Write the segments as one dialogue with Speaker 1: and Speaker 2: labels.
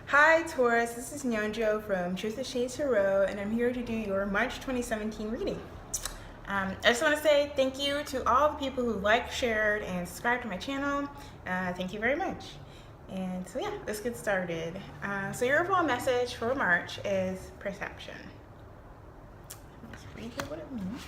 Speaker 1: Hi Taurus, this is Nyonjo from Truth is Shade Tarot, and I'm here to do your March 2017 reading. I just want to say thank you to all the people who liked, shared, and subscribed to my channel. Thank you very much. And so yeah, let's get started. So your overall message for March is perception. Let's read here what it means.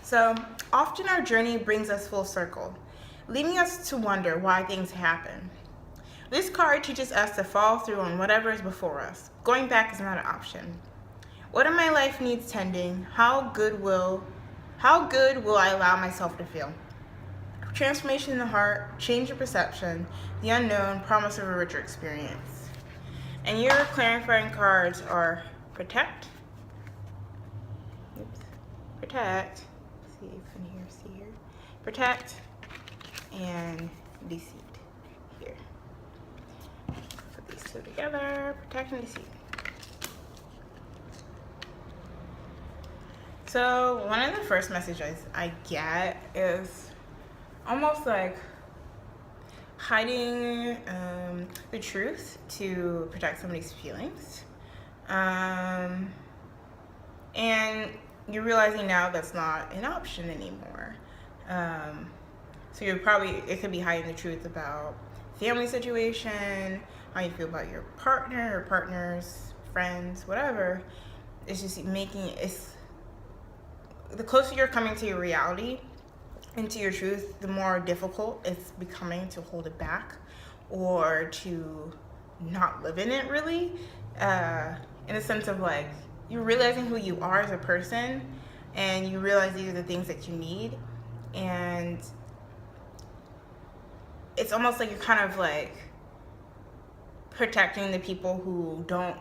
Speaker 1: So often our journey brings us full circle, leaving us to wonder why things happen. This card teaches us to follow through on whatever is before us. Going back is not an option. What in my life needs tending? How good will I allow myself to feel? Transformation in the heart, change of perception, the unknown, promise of a richer experience. And your clarifying cards are protect. Protect. See if you can see here. Protect and deceit. Here. Put these two together. Protect and deceit. So one of the first messages I get is almost like hiding the truth to protect somebody's feelings. And you're realizing now that's not an option anymore. So it could be hiding the truth about family situation, how you feel about your partner or partners, friends, whatever. It's just the closer you're coming to your reality and to your truth, the more difficult it's becoming to hold it back or to not live in it really, in the sense of like, you're realizing who you are as a person and you realize these are the things that you need, and it's almost like you're kind of like protecting the people who don't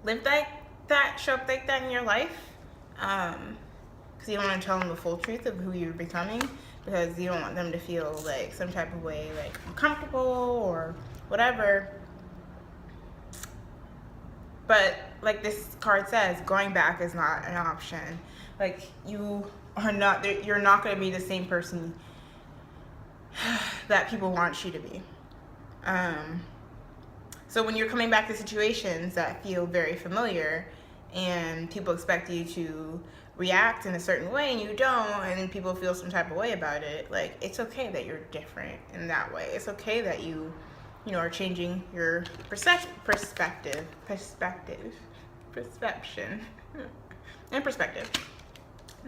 Speaker 1: live like that, show up like that in your life, because you don't want to tell them the full truth of who you're becoming, because you don't want them to feel like some type of way, like uncomfortable or whatever. But like this card says, going back is not an option. Like you're not going to be the same person that people want you to be. So when you're coming back to situations that feel very familiar and people expect you to react in a certain way and you don't, and then people feel some type of way about it, like it's okay that you're different in that way. It's okay that you are changing your perception and perspective.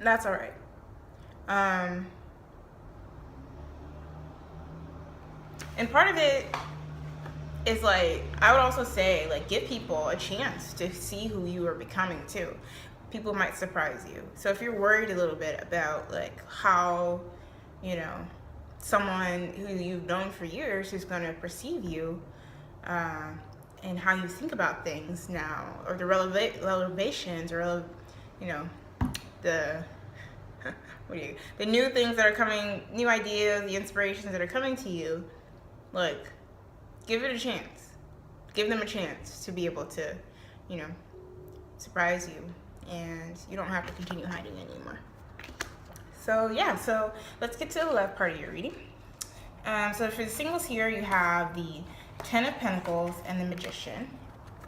Speaker 1: That's all right. And part of it is like, I would also say, like, give people a chance to see who you are becoming too. People might surprise you. So if you're worried a little bit about like how, someone who you've known for years is going to perceive you, and how you think about things now, or the revelations, or the the new things that are coming, new ideas, the inspirations that are coming to you, like, give it a chance. Give them a chance to be able to, surprise you, and you don't have to continue hiding anymore. So yeah, so let's get to the left part of your reading. So for the singles here, you have the Ten of Pentacles and the Magician.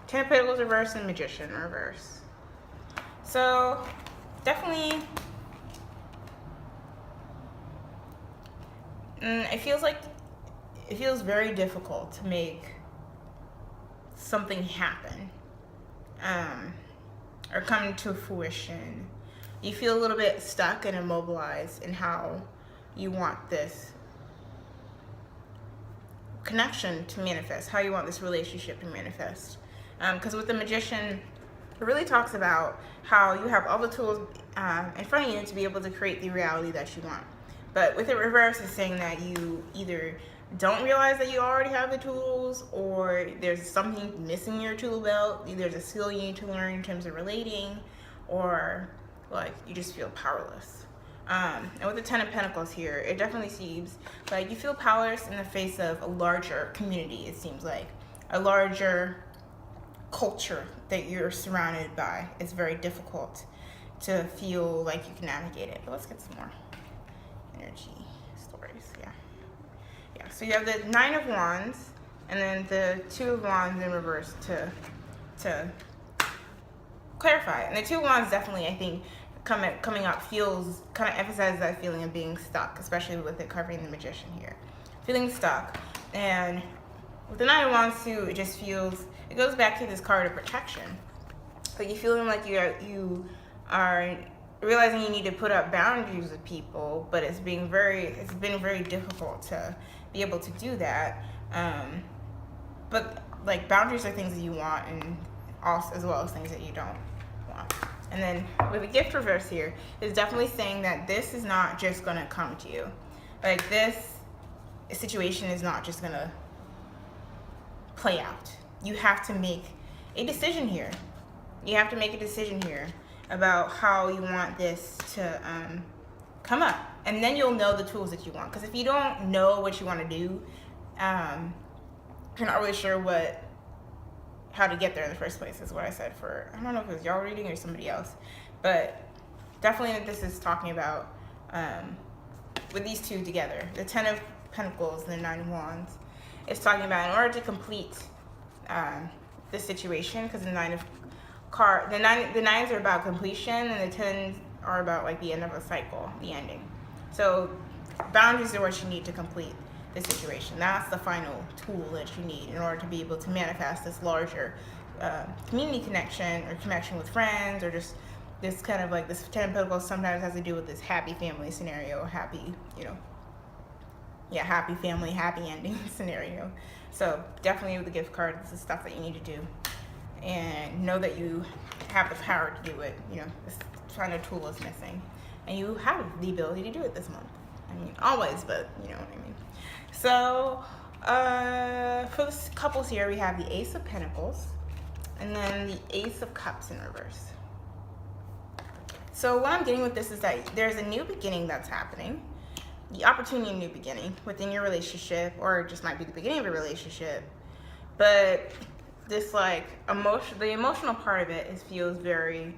Speaker 1: Ten of Pentacles reverse and Magician reverse. So definitely, it feels very difficult to make something happen, or come to fruition. You feel a little bit stuck and immobilized in how you want this connection to manifest, how you want this relationship to manifest. Because with the Magician, it really talks about how you have all the tools in front of you to be able to create the reality that you want. But with the reverse, it's saying that you either don't realize that you already have the tools, or there's something missing in your tool belt. There's a skill you need to learn in terms of relating, or like you just feel powerless. And with the Ten of Pentacles here, it definitely seems like you feel powerless in the face of a larger community. It seems like a larger culture that you're surrounded by. It's very difficult to feel like you can navigate it. But let's get some more energy stories. Yeah. So you have the Nine of Wands, And then the Two of Wands in reverse to clarify. And the Two of Wands definitely, I think, coming up feels, kind of emphasizes that feeling of being stuck, especially with it covering the Magician here. Feeling stuck. And with the Nine of Wands too, it just feels, it goes back to this card of protection. Like you're feeling like you are realizing you need to put up boundaries with people, but it's been very difficult to be able to do that. But like boundaries are things that you want, and also as well as things that you don't want. And then with the Gift reverse here, it's definitely saying that this is not just gonna come to you. Like this situation is not just gonna play out. You have to make a decision here. You have to make a decision here about how you want this to come up, and then you'll know the tools that you want. Because if you don't know what you want to do, you're not really sure how to get there in the first place, is what I said for, I don't know if it was y'all reading or somebody else, but definitely this is talking about with these two together, the Ten of Pentacles and the Nine of Wands. It's talking about in order to complete this situation, because the nines are about completion, and the tens are about like the end of a cycle, the ending. So boundaries are what you need to complete the situation. That's the final tool that you need in order to be able to manifest this larger community connection, or connection with friends, or just this kind of like this Ten of Pentacles sometimes has to do with this happy family scenario, happy, happy family, happy ending scenario. So definitely with the Gift card, this is stuff that you need to do, and know that you have the power to do it. This kind of tool is missing, and you have the ability to do it this month. I mean, always, but you know what I mean. So for the couples here, we have the Ace of Pentacles and then the Ace of Cups in reverse. So what I'm getting with this is that there's a new beginning that's happening, the opportunity of a new beginning within your relationship, or it just might be the beginning of a relationship. But this like the emotional part of it feels very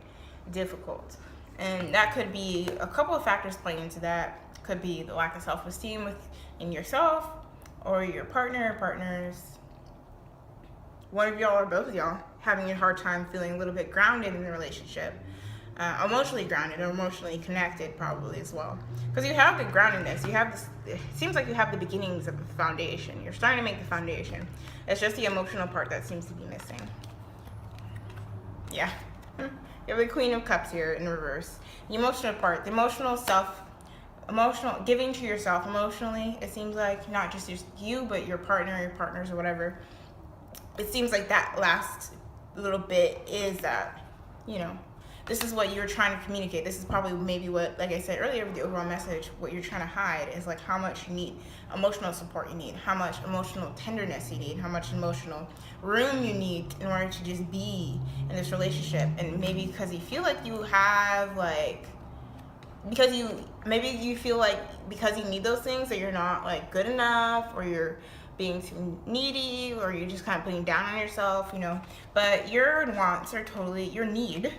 Speaker 1: difficult, and that could be a couple of factors playing into that. Could be the lack of self-esteem within yourself, or your partners. One of y'all or both of y'all having a hard time feeling a little bit grounded in the relationship, emotionally grounded or emotionally connected, probably as well. Because you have the groundedness, you have this. It seems like you have the beginnings of the foundation. You're starting to make the foundation. It's just the emotional part that seems to be missing. Yeah, you have the Queen of Cups here in reverse. The emotional part, the emotional giving to yourself emotionally. It seems like not just you, but your partner, your partners, or whatever. It seems like that last little bit is that, this is what you're trying to communicate. This is probably maybe what, like I said earlier, with the overall message, what you're trying to hide is like how much you need emotional support you need, how much emotional tenderness you need, how much emotional room you need in order to just be in this relationship. And maybe because you feel like you have because you feel like because you need those things that you're not like good enough, or you're being too needy, or you're just kind of putting down on yourself, but your wants are totally, your need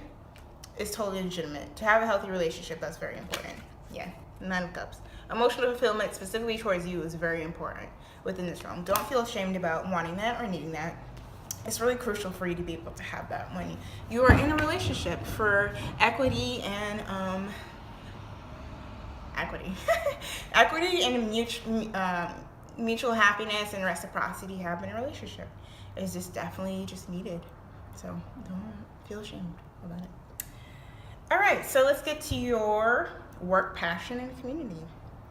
Speaker 1: is totally legitimate. To have a healthy relationship, that's very important. Yeah, Nine of Cups. Emotional fulfillment specifically towards you is very important within this realm. Don't feel ashamed about wanting that or needing that. It's really crucial for you to be able to have that when you are in a relationship, for equity and equity and mutual happiness and reciprocity happen in a relationship. It's just definitely just needed. So don't feel ashamed about it. All right, so let's get to your work, passion, and community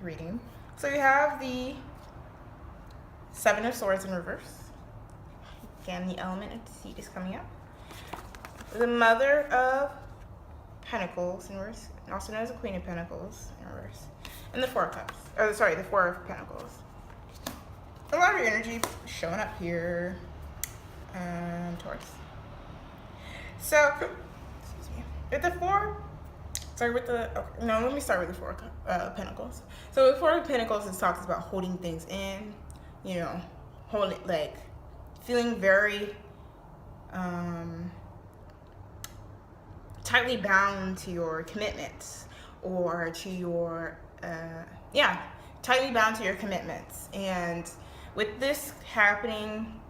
Speaker 1: reading. So you have the Seven of Swords in reverse. Again, the element of deceit is coming up. The Mother of Pentacles in reverse, also known as the Queen of Pentacles in reverse. And the Four of Cups, the Four of Pentacles. A lot of energy showing up here, Taurus. So, excuse me. Let me start with the Four of Pentacles. So the Four of Pentacles, it talks about holding things in, feeling very tightly bound to your commitments, or to your, tightly bound to your commitments. And with this happening,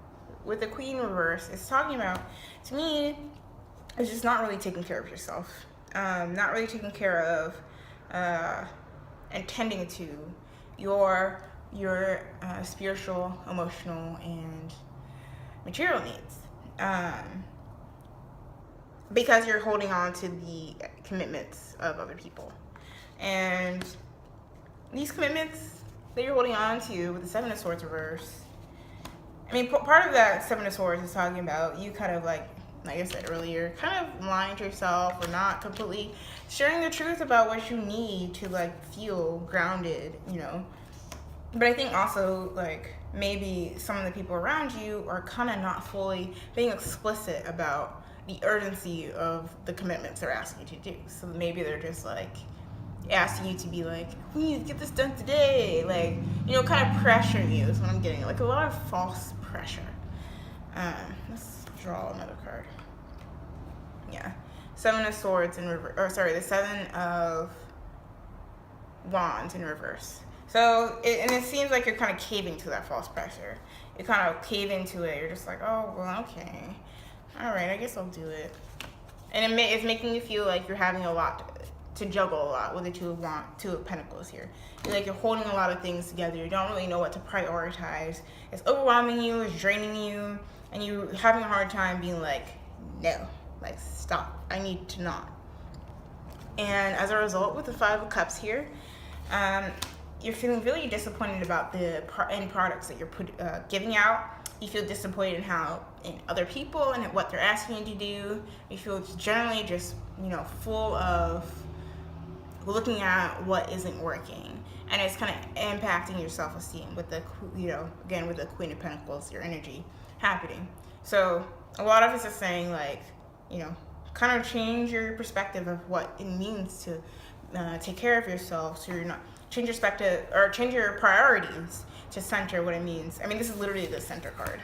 Speaker 1: with the Queen reverse, it's talking about, to me, it's just not really taking care of yourself. Not really taking care of and tending to your spiritual, emotional, and material needs. Because you're holding on to the commitments of other people. And these commitments that you're holding on to with the Seven of Swords reverse, I mean, part of that Seven of Swords is talking about you kind of like I said earlier, kind of lying to yourself or not completely sharing the truth about what you need to like feel grounded, you know. But I think also like maybe some of the people around you are kind of not fully being explicit about the urgency of the commitments they're asking you to do. So maybe they're just like asking you to be like, we need to get this done today, like, you know, kind of pressuring you is what I'm getting, like a lot of false pressure. Let's draw another card. Yeah, Seven of Swords in reverse, or sorry, the Seven of Wands in reverse. So it seems like you're kind of caving to that false pressure. You kind of cave into it. You're just like, oh well, okay, all right, I guess I'll do it. And it's making you feel like you're having a lot to juggle a lot with the Two of Pentacles here. You're holding a lot of things together. You don't really know what to prioritize. It's overwhelming you, it's draining you, and you're having a hard time being like, no, like stop, I need to not. And as a result, with the Five of Cups here, you're feeling really disappointed about the end products that you're giving out. You feel disappointed in other people and what they're asking you to do. You feel generally just, you know, full of looking at what isn't working, and it's kind of impacting your self-esteem with the, you know, again with the Queen of Pentacles, your energy happening. So a lot of us are saying like, you know, kind of change your perspective of what it means to take care of yourself, so you're not change your perspective or change your priorities to center what it means. I mean, this is literally the center card.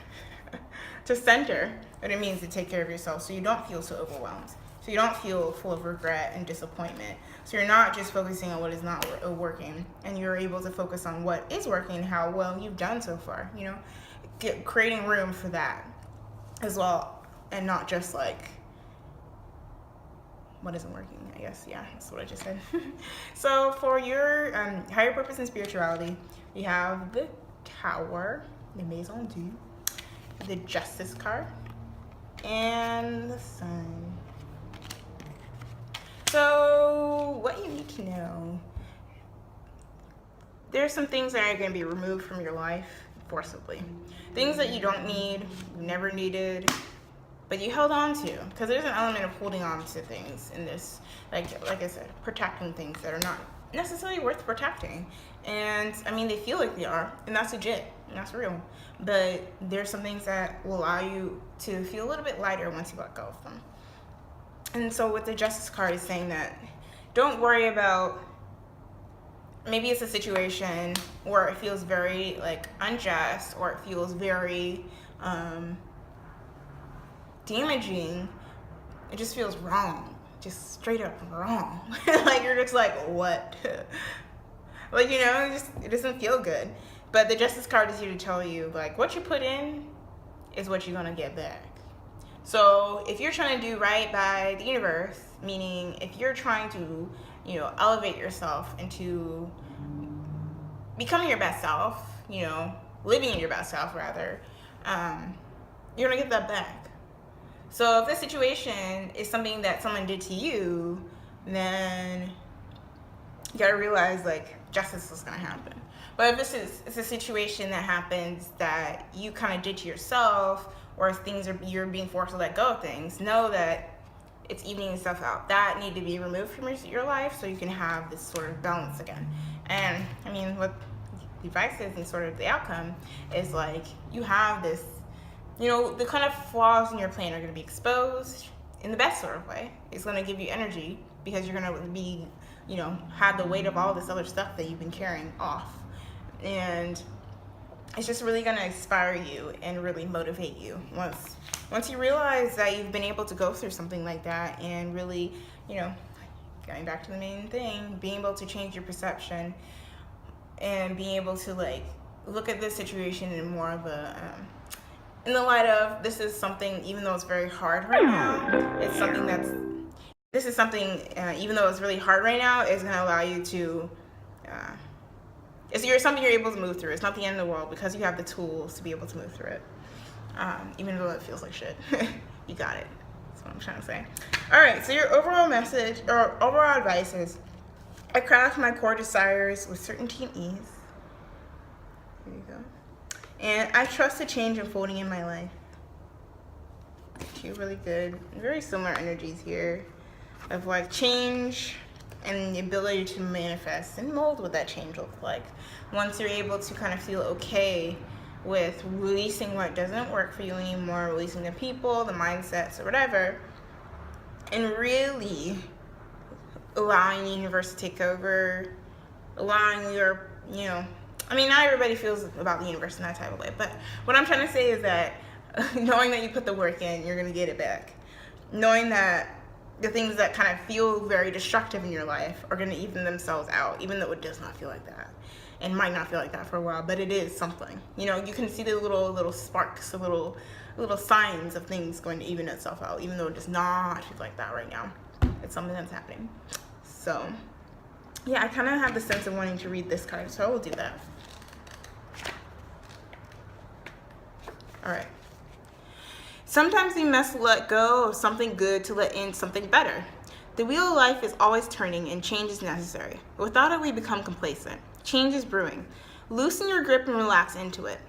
Speaker 1: To center what it means to take care of yourself, so you don't feel so overwhelmed, so you don't feel full of regret and disappointment. So you're not just focusing on what is not working, and you're able to focus on what is working, how well you've done so far, you know, creating room for that as well, and not just like what isn't working, I guess. Yeah, that's what I just said. So for your higher purpose and spirituality, we have the Tower, the Maison Dieu, the Justice card, and the Sun. So what you need to know, there's some things that are going to be removed from your life forcibly. Things that you don't need, you never needed, but you held on to, because there's an element of holding on to things in this, like I said, protecting things that are not necessarily worth protecting. And I mean, they feel like they are, and that's legit, and that's real. But there's some things that will allow you to feel a little bit lighter once you let go of them. And so with the Justice card is saying that don't worry about, maybe it's a situation where it feels very like unjust, or it feels very damaging. It just feels wrong, just straight up wrong. Like you're just like, what? Like, you know, it doesn't feel good. But the Justice card is here to tell you, like, what you put in is what you're gonna get back. So if you're trying to do right by the universe, meaning if you're trying to, you know, elevate yourself into becoming your best self, you know, living in your best self rather, you're gonna get that back. So if this situation is something that someone did to you, then you gotta realize like justice is gonna happen. But if it's a situation that happens that you kind of did to yourself, or you're being forced to let go of things, know that it's evening stuff out that need to be removed from your life, so you can have this sort of balance again. And I mean, what the advice is and sort of the outcome is like, you have this, you know, the kind of flaws in your plan are going to be exposed in the best sort of way. It's going to give you energy, because you're going to be, you know, have the weight of all this other stuff that you've been carrying off. And it's just really going to inspire you and really motivate you once you realize that you've been able to go through something like that, and really, you know, going back to the main thing, being able to change your perception and being able to like look at this situation in more of in the light of, this is something, even though it's very hard right now, it's something that's, this is something, even though it's really hard right now, is going to allow you to, it's something you're able to move through. It's not the end of the world because you have the tools to be able to move through it. Even though it feels like shit. You got it. That's what I'm trying to say. All right, so your overall message, or overall advice is, I craft my core desires with certainty and ease. Here you go. And I trust the change unfolding in my life. Two really good, very similar energies here of like change and the ability to manifest and mold what that change looks like. Once you're able to kind of feel okay with releasing what doesn't work for you anymore, releasing the people, the mindsets, or whatever, and really allowing the universe to take over, allowing your, you know, I mean, not everybody feels about the universe in that type of way, but what I'm trying to say is that knowing that you put the work in, you're going to get it back. Knowing that the things that kind of feel very destructive in your life are going to even themselves out, even though it does not feel like that. And might not feel like that for a while, but it is something. You know, you can see the little sparks, the little signs of things going to even itself out, even though it does not feel like that right now. It's something that's happening. So, yeah, I kind of have the sense of wanting to read this card, so I will do that. All right. Sometimes we must let go of something good to let in something better. The wheel of life is always turning and change is necessary. Without it, we become complacent. Change is brewing. Loosen your grip and relax into it.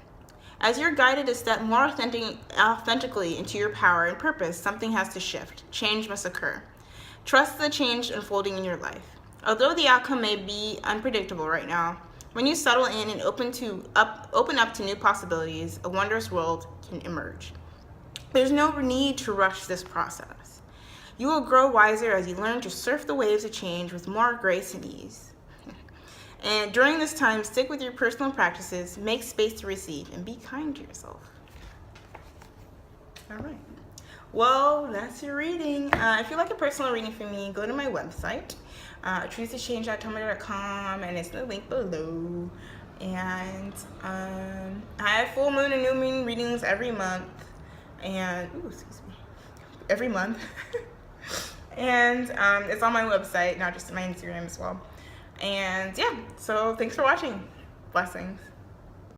Speaker 1: As you're guided to step more authentically into your power and purpose, something has to shift. Change must occur. Trust the change unfolding in your life. Although the outcome may be unpredictable right now, when you settle in and open up to new possibilities, a wondrous world can emerge. There's no need to rush this process. You will grow wiser as you learn to surf the waves of change with more grace and ease. And during this time, stick with your personal practices, make space to receive, and be kind to yourself. All right. Well, that's your reading. If you'd like a personal reading from me, go to my website, choosechange.tumblr.com, and it's the link below. And I have full moon and new moon readings every month. And, every month. And it's on my website, not just my Instagram as well. And yeah, so thanks for watching. Blessings.